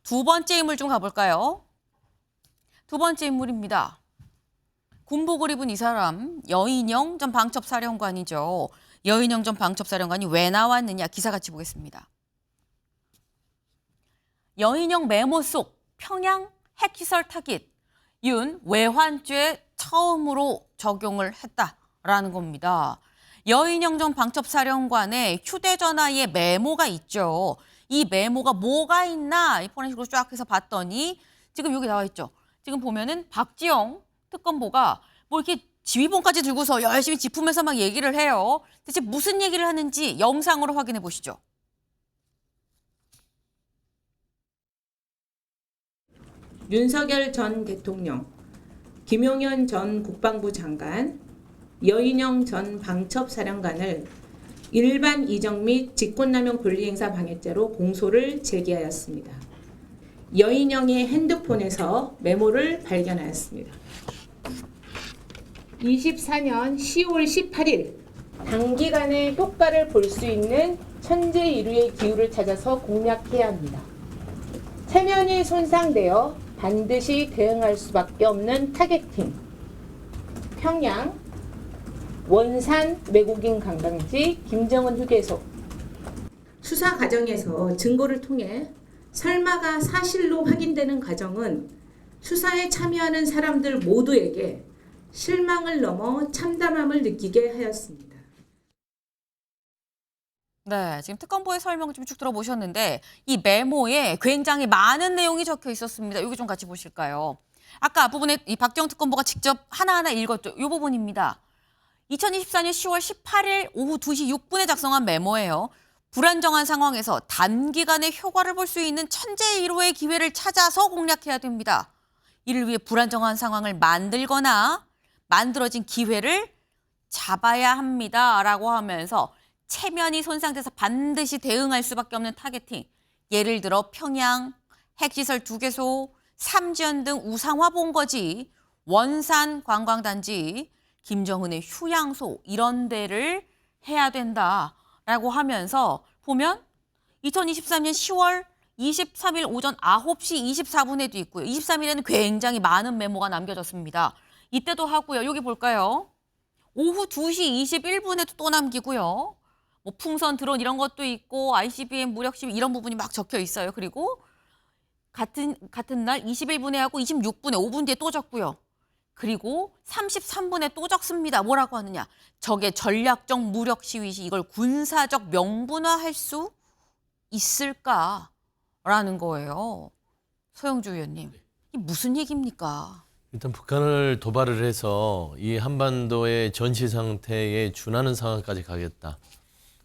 두 번째 인물 좀 가볼까요? 두 번째 인물입니다. 군복을 입은 이 사람, 여인영 전 방첩사령관이죠. 여인영 전 방첩사령관이 왜 나왔느냐 기사 같이 보겠습니다. 여인영 메모 속 평양 핵시설 타깃, 윤 외환죄 처음으로 적용을 했다라는 겁니다. 여인영 전 방첩사령관의 휴대전화에 메모가 있죠. 이 메모가 뭐가 있나 이런 식으로 쫙 해서 봤더니 지금 여기 나와 있죠. 지금 보면은 박지영 특검보가 뭐 이렇게 지휘본까지 들고서 열심히 짚으면서 막 얘기를 해요. 대체 무슨 얘기를 하는지 영상으로 확인해 보시죠. 윤석열 전 대통령, 김용현 전 국방부 장관, 여인영 전 방첩사령관을 일반 이적 및 직권남용 권리행사 방해죄로 공소를 제기하였습니다. 여인영의 핸드폰에서 메모를 발견하였습니다. 24년 10월 18일 단기간에 효과를 볼 수 있는 천재이루의 기후를 찾아서 공략해야 합니다. 체면이 손상되어 반드시 대응할 수밖에 없는 타겟팅, 평양, 원산 외국인 관광지 김정은 휴게소. 수사 과정에서 증거를 통해 설마가 사실로 확인되는 과정은 수사에 참여하는 사람들 모두에게 실망을 넘어 참담함을 느끼게 하였습니다. 네, 지금 특검보의 설명 좀 쭉 들어보셨는데 이 메모에 굉장히 많은 내용이 적혀 있었습니다. 여기 좀 같이 보실까요? 아까 앞부분에 이 박지영 특검보가 직접 하나하나 읽었죠. 이 부분입니다. 2024년 10월 18일 오후 2시 6분에 작성한 메모예요. 불안정한 상황에서 단기간에 효과를 볼 수 있는 천재일호의 기회를 찾아서 공략해야 됩니다. 이를 위해 불안정한 상황을 만들거나 만들어진 기회를 잡아야 합니다라고 하면서 체면이 손상돼서 반드시 대응할 수밖에 없는 타겟팅. 예를 들어 평양, 핵시설 2개소, 삼지연 등 우상화 본거지, 원산 관광단지, 김정은의 휴양소 이런 데를 해야 된다라고 하면서 보면 2023년 10월 23일 오전 9시 24분에도 있고요. 23일에는 굉장히 많은 메모가 남겨졌습니다. 이때도 하고요. 여기 볼까요? 오후 2시 21분에도 또 남기고요. 뭐 풍선, 드론 이런 것도 있고 ICBM, 무력 시위 이런 부분이 막 적혀 있어요. 그리고 같은 날 21분에 하고 26분에 5분 뒤에 또 적고요. 그리고 33분에 또 적습니다. 뭐라고 하느냐. 적의 전략적 무력 시위 시 이걸 군사적 명분화할 수 있을까라는 거예요. 서영주 의원님, 이게 무슨 얘기입니까? 일단 북한을 도발을 해서 이 한반도의 전시 상태에 준하는 상황까지 가겠다.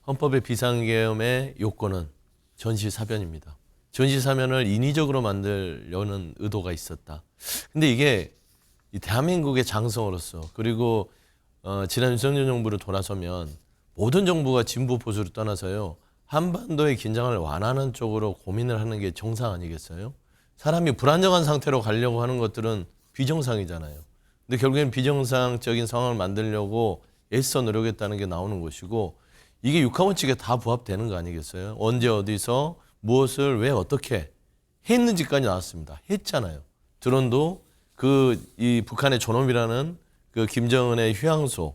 헌법의 비상계엄의 요건은 전시사변입니다. 전시사변을 인위적으로 만들려는 의도가 있었다. 근데 이게 이 대한민국의 장성으로서 그리고 지난 윤석열 정부로 돌아서면 모든 정부가 진보 보수를 떠나서요. 한반도의 긴장을 완화하는 쪽으로 고민을 하는 게 정상 아니겠어요? 사람이 불안정한 상태로 가려고 하는 것들은 비정상이잖아요. 근데 결국엔 비정상적인 상황을 만들려고 애써 노력했다는 게 나오는 것이고 이게 육하원칙에 다 부합되는 거 아니겠어요? 언제 어디서 무엇을 왜 어떻게 했는지까지 나왔습니다. 했잖아요. 드론도 이 북한의 존엄이라는 그 김정은의 휴양소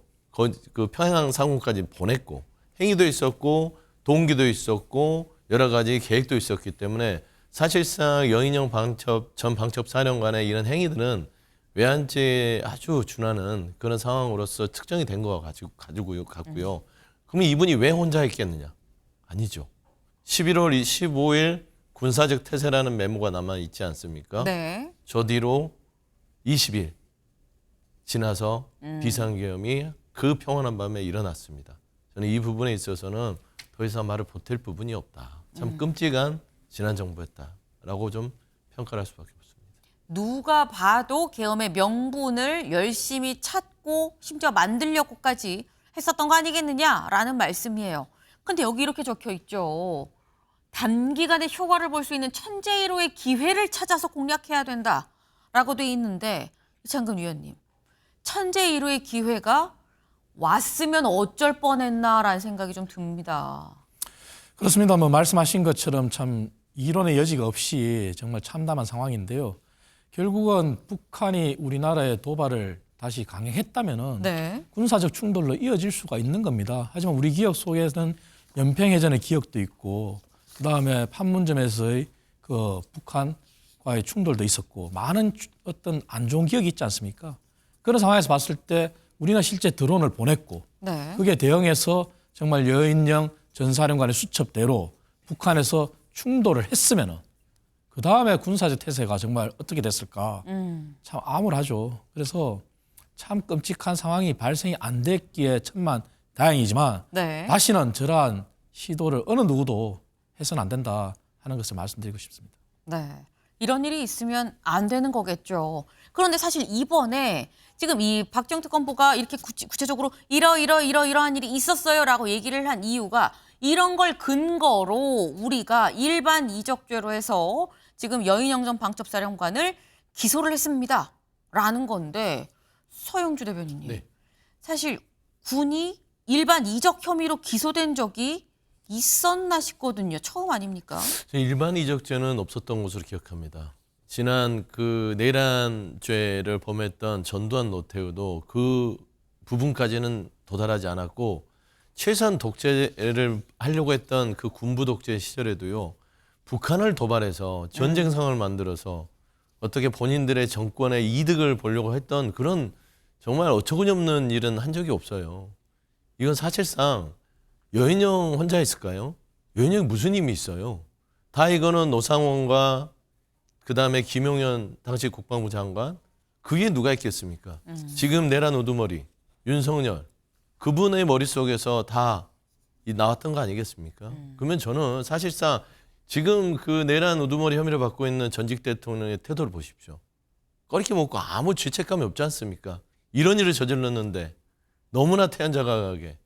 그 평양 상공까지 보냈고 행위도 있었고 동기도 있었고 여러 가지 계획도 있었기 때문에 사실상 여인영 전 방첩사령관의 이런 행위들은 외환죄에 아주 준하는 그런 상황으로서 특정이 된 거 같고요. 그러면 이분이 왜 혼자 했겠느냐? 아니죠. 11월 15일 군사적 태세라는 메모가 남아 있지 않습니까? 네. 저 뒤로 20일 지나서 비상계엄이 그 평온한 밤에 일어났습니다. 저는 이 부분에 있어서는 더 이상 말을 보탤 부분이 없다. 참 끔찍한 지난 정부였다라고 좀 평가를 할 수밖에 없습니다. 누가 봐도 계엄의 명분을 열심히 찾고 심지어 만들려고까지 했었던 거 아니겠느냐라는 말씀이에요. 근데 여기 이렇게 적혀 있죠. 단기간에 효과를 볼 수 있는 천재일호의 기회를 찾아서 공략해야 된다라고 돼 있는데 이창근 위원님, 천재일호의 기회가 왔으면 어쩔 뻔했나라는 생각이 좀 듭니다. 그렇습니다. 뭐 말씀하신 것처럼 참 이론의 여지가 없이 정말 참담한 상황인데요. 결국은 북한이 우리나라에 도발을 다시 강행했다면은 네. 군사적 충돌로 이어질 수가 있는 겁니다. 하지만 우리 기억 속에서는 연평해전의 기억도 있고 그다음에 판문점에서의 그 북한과의 충돌도 있었고 많은 어떤 안 좋은 기억이 있지 않습니까? 그런 상황에서 봤을 때 우리는 실제 드론을 보냈고 네. 그게 대응해서 정말 여인영 전 사령관의 수첩대로 북한에서 충돌을 했으면은 그 다음에 군사적 태세가 정말 어떻게 됐을까 참 암울하죠. 그래서 참 끔찍한 상황이 발생이 안 됐기에 천만 다행이지만 네. 다시는 저러한 시도를 어느 누구도 해서는 안 된다 하는 것을 말씀드리고 싶습니다. 네. 이런 일이 있으면 안 되는 거겠죠. 그런데 사실 이번에 지금 이 박정 특검보가 이렇게 구체적으로 이러한 일이 있었어요라고 얘기를 한 이유가 이런 걸 근거로 우리가 일반 이적죄로 해서 지금 여인영 전 방첩사령관을 기소를 했습니다라는 건데 서영주 대변인님. 네. 사실 군이 일반 이적 혐의로 기소된 적이 있었나 싶거든요. 처음 아닙니까? 일반 이적죄는 없었던 것으로 기억합니다. 지난 그 내란죄를 범했던 전두환 노태우도 그 부분까지는 도달하지 않았고 최소한 독재를 하려고 했던 그 군부 독재 시절에도요. 북한을 도발해서 전쟁 상황을 만들어서 어떻게 본인들의 정권의 이득을 보려고 했던 그런 정말 어처구니없는 일은 한 적이 없어요. 이건 사실상 여인영 혼자 했을까요? 여인영이 무슨 힘이 있어요? 다 이거는 노상원과 그다음에 김용현 당시 국방부 장관 그게 누가 있겠습니까? 지금 내란 우두머리 윤석열 그분의 머릿속에서 다 나왔던 거 아니겠습니까? 그러면 저는 사실상 지금 그 내란 우두머리 혐의를 받고 있는 전직 대통령의 태도를 보십시오. 꺼리게 먹고 아무 죄책감이 없지 않습니까? 이런 일을 저질렀는데 너무나 태연자각하게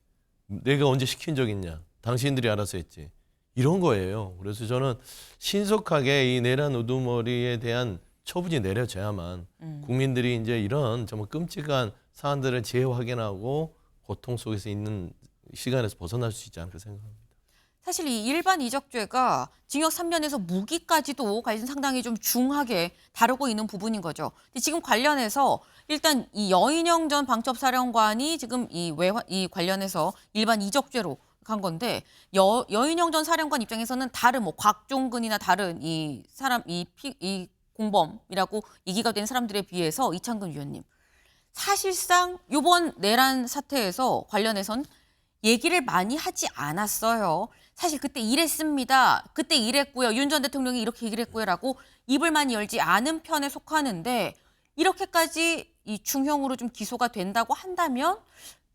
내가 언제 시킨 적 있냐. 당신들이 알아서 했지. 이런 거예요. 그래서 저는 신속하게 이 내란 우두머리에 대한 처분이 내려져야만 국민들이 이제 이런 정말 끔찍한 사안들을 재확인하고 고통 속에서 있는 시간에서 벗어날 수 있지 않을까 생각합니다. 사실 이 일반 이적죄가 징역 3년에서 무기까지도 관련 상당히 좀 중하게 다루고 있는 부분인 거죠. 근데 지금 관련해서 일단 이 여인영 전 방첩사령관이 지금 이 관련해서 일반 이적죄로 간 건데 여인영 전 사령관 입장에서는 다른 뭐 곽종근이나 다른 이 사람 이 공범이라고 얘기가 된 사람들에 비해서 이창근 위원님 사실상 이번 내란 사태에서 관련해선 얘기를 많이 하지 않았어요. 사실 그때 이랬습니다. 그때 이랬고요. 윤 전 대통령이 이렇게 얘기를 했고요라고 입을 많이 열지 않은 편에 속하는데 이렇게까지 이 중형으로 좀 기소가 된다고 한다면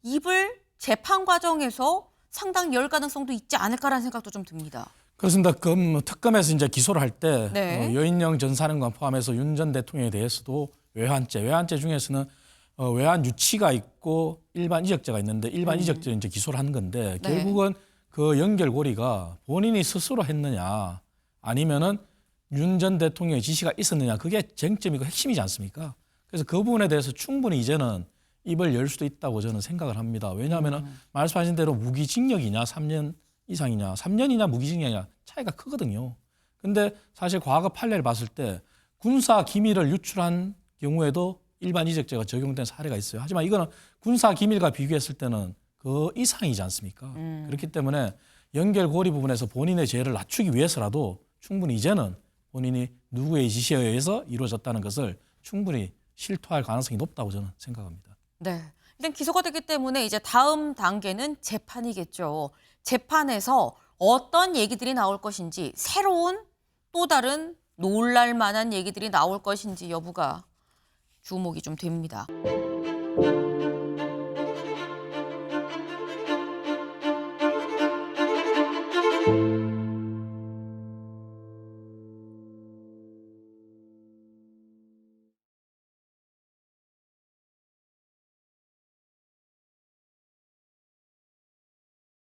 입을 재판 과정에서 상당히 열 가능성도 있지 않을까라는 생각도 좀 듭니다. 그렇습니다. 특검에서 이제 기소를 할 때 네. 여인영 전 사령관 포함해서 윤 전 대통령에 대해서도 외환죄 중에서는 외환 유치가 있고 일반 이적죄가 있는데 일반 이적죄 이제 기소를 한 건데 네. 결국은 그 연결고리가 본인이 스스로 했느냐 아니면은 윤 전 대통령의 지시가 있었느냐 그게 쟁점이고 핵심이지 않습니까? 그래서 그 부분에 대해서 충분히 이제는 입을 열 수도 있다고 저는 생각을 합니다. 왜냐하면 말씀하신 대로 무기징역이냐 3년 이상이냐 3년이냐 무기징역이냐 차이가 크거든요. 근데 사실 과거 판례를 봤을 때 군사 기밀을 유출한 경우에도 일반 이적죄가 적용된 사례가 있어요. 하지만 이거는 군사 기밀과 비교했을 때는 그 이상이지 않습니까? 그렇기 때문에 연결고리 부분에서 본인의 죄를 낮추기 위해서라도 충분히 이제는 본인이 누구의 지시에 의해서 이루어졌다는 것을 충분히 실토할 가능성이 높다고 저는 생각합니다. 네. 일단 기소가 되기 때문에 이제 다음 단계는 재판이겠죠. 재판에서 어떤 얘기들이 나올 것인지 새로운 또 다른 놀랄 만한 얘기들이 나올 것인지 여부가 주목이 좀 됩니다.